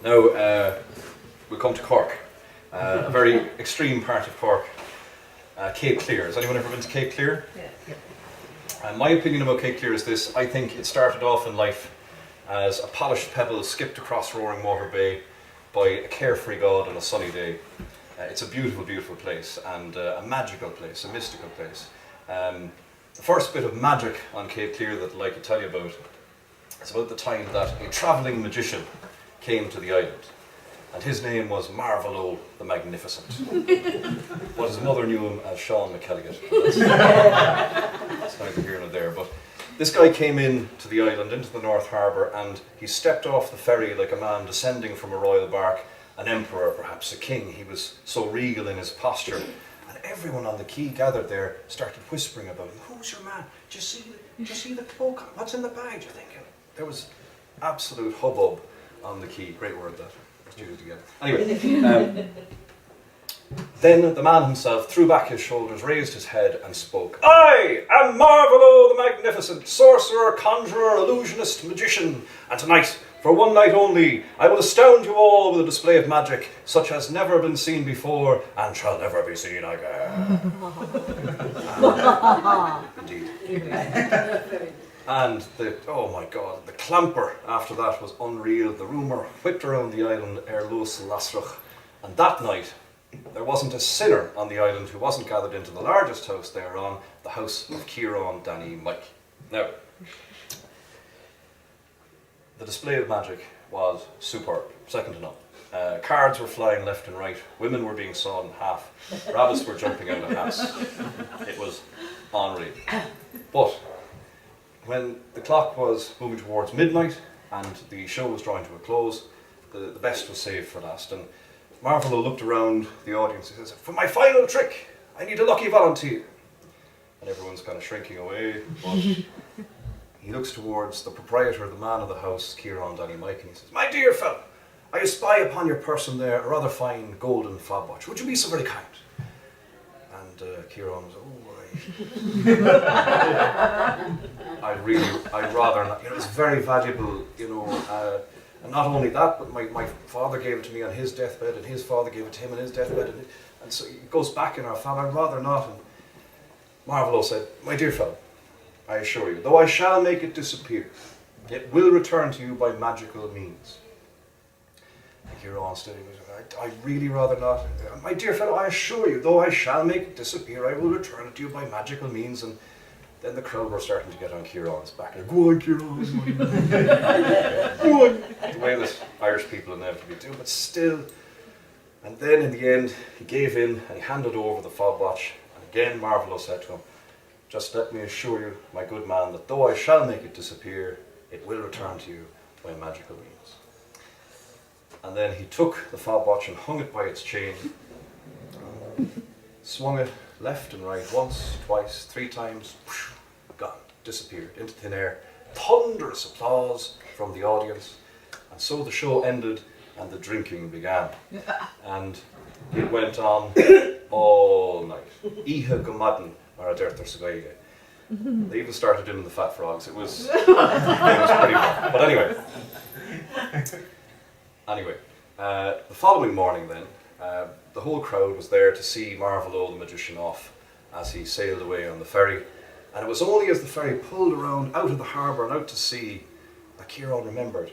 Now, we'll come to Cork, a very extreme part of Cork, Cape Clear. Has anyone ever been to Cape Clear? Yeah. My opinion about Cape Clear is this: I think it started off in life as a polished pebble skipped across roaring water bay by a carefree god on a sunny day. It's a beautiful, beautiful place, and a magical place, a mystical place. The first bit of magic on Cape Clear that I'd like to tell you about is about the time that a travelling magician came to the island, and his name was Marvolo the Magnificent. But his mother knew him as Sean McElligott. That's neither here nor there. But this guy came in to the island, into the North Harbour, and he stepped off the ferry like a man descending from a royal bark, an emperor, perhaps a king. He was so regal in his posture. And everyone on the quay gathered there started whispering about him. Who's your man? Do you see the cloak? What's in the bag? You're thinking. There was absolute hubbub on the quay. Great word, that. Let's do it again. Anyway, then the man himself threw back his shoulders, raised his head, and spoke. I am Marvolo the Magnificent, sorcerer, conjurer, illusionist, magician, and tonight, for one night only, I will astound you all with a display of magic such as never been seen before and shall never be seen again. Indeed. And oh my God, the clamper after that was unreal. The rumour whipped around the island ere Luas Lasrach. And that night, there wasn't a sinner on the island who wasn't gathered into the largest house thereon, the house of Cillian Danny Mike. Now, the display of magic was superb, second to none. Cards were flying left and right, women were being sawn in half, rabbits were jumping out of hats. It was unreal. But when the clock was moving towards midnight and the show was drawing to a close, the best was saved for last. And Marvolo looked around the audience and says, "For my final trick, I need a lucky volunteer." And everyone's kind of shrinking away. But he looks towards the proprietor, the man of the house, Cillian Danny Mike, and he says, "My dear fellow, I espy upon your person there a rather fine golden fob watch. Would you be so very kind?" And Cillian was, I'd rather not. You know, it's very valuable, you know. And not only that, but my father gave it to me on his deathbed, and his father gave it to him on his deathbed, and so it goes back in our family. I'd rather not. And Marvolo said, "My dear fellow, I assure you, though I shall make it disappear, it will return to you by magical means." And Cillian stood, "I'd really rather not. My dear fellow, I assure you, though I shall make it disappear, I will return it to you by magical means." And then the crowd were starting to get on Cillian's back. Go on, Cillian. Go on. The way that Irish people inevitably do, but still. And then in the end, he gave in and he handed over the fob watch. And again, Marvolo said to him, "Just let me assure you, my good man, that though I shall make it disappear, it will return to you by magical means." And then he took the fob watch and hung it by its chain, swung it left and right, once, twice, three times, gone, disappeared into thin air. Thunderous applause from the audience, and so the show ended and the drinking began. And it went on all night. Ihe Gumadden or Aderther Sagaige. They even started in the Fat Frogs. It was pretty fun. But anyway, the following morning then, the whole crowd was there to see Marvolo the magician off as he sailed away on the ferry. And it was only as the ferry pulled around out of the harbour and out to sea that Cillian remembered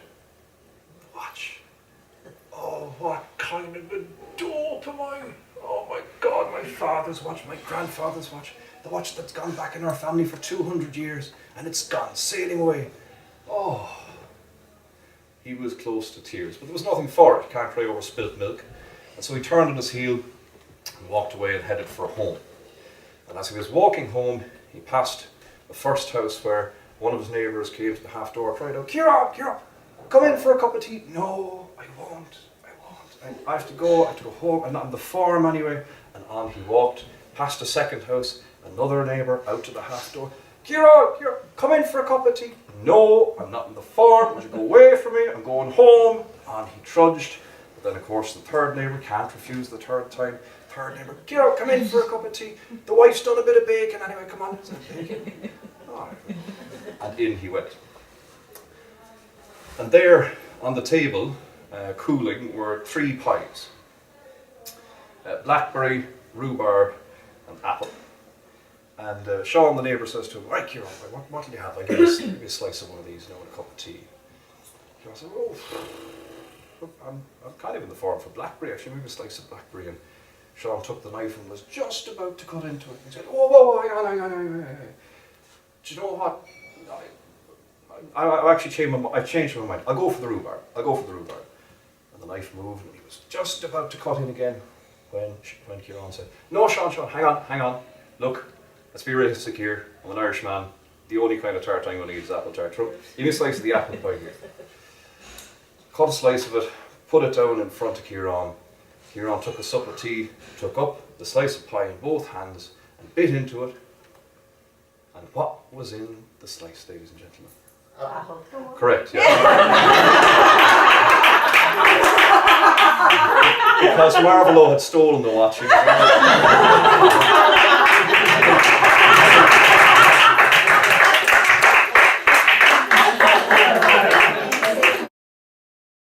the watch. Oh, what kind of a dope am I? Oh my God, my father's watch, my grandfather's watch, the watch that's gone back in our family for 200 years, and it's gone sailing away. Oh. He was close to tears, but there was nothing for it. Can't cry over spilt milk. And so he turned on his heel and walked away and headed for home. And as he was walking home, he passed the first house where one of his neighbours came to the half door, cried out, Cillian, come in for a cup of tea." "No, I won't. I have to go home. I'm not on the farm anyway." And on he walked, past a second house, another neighbour out to the half door. Cillian, come in for a cup of tea." "No, I'm not on the farm. Would you go away from me? I'm going home." On he trudged. But then of course the third neighbour can't refuse the third time. Third neighbour, "Cillian, come in for a cup of tea. The wife's done a bit of bacon anyway, come on." Is that bacon? Oh. And in he went. And there on the table cooling were 3 pies. Blackberry, rhubarb and apple. And Sean, the neighbour, says to him, right, Kieran, what do you have? I'll give you a slice of one of these, and a cup of tea. Kieran said, oh, look, I'm kind of in the form for blackberry, actually, maybe a slice of blackberry. And Sean took the knife and was just about to cut into it. He said, whoa, hang on. Do you know what? I've changed my mind. I'll go for the rhubarb. And the knife moved, and he was just about to cut in again when Kieran said, no, Sean, hang on. Look, let's be realistic here. I'm an Irishman. The only kind of tart I'm going to eat is apple tart. Give me a slice of the apple pie here. Cut a slice of it, put it down in front of Kieran. Kieran took a sup of tea, took up the slice of pie in both hands and bit into it. And what was in the slice, ladies and gentlemen? Apple. Correct, yeah. Because Marvolo had stolen the watch.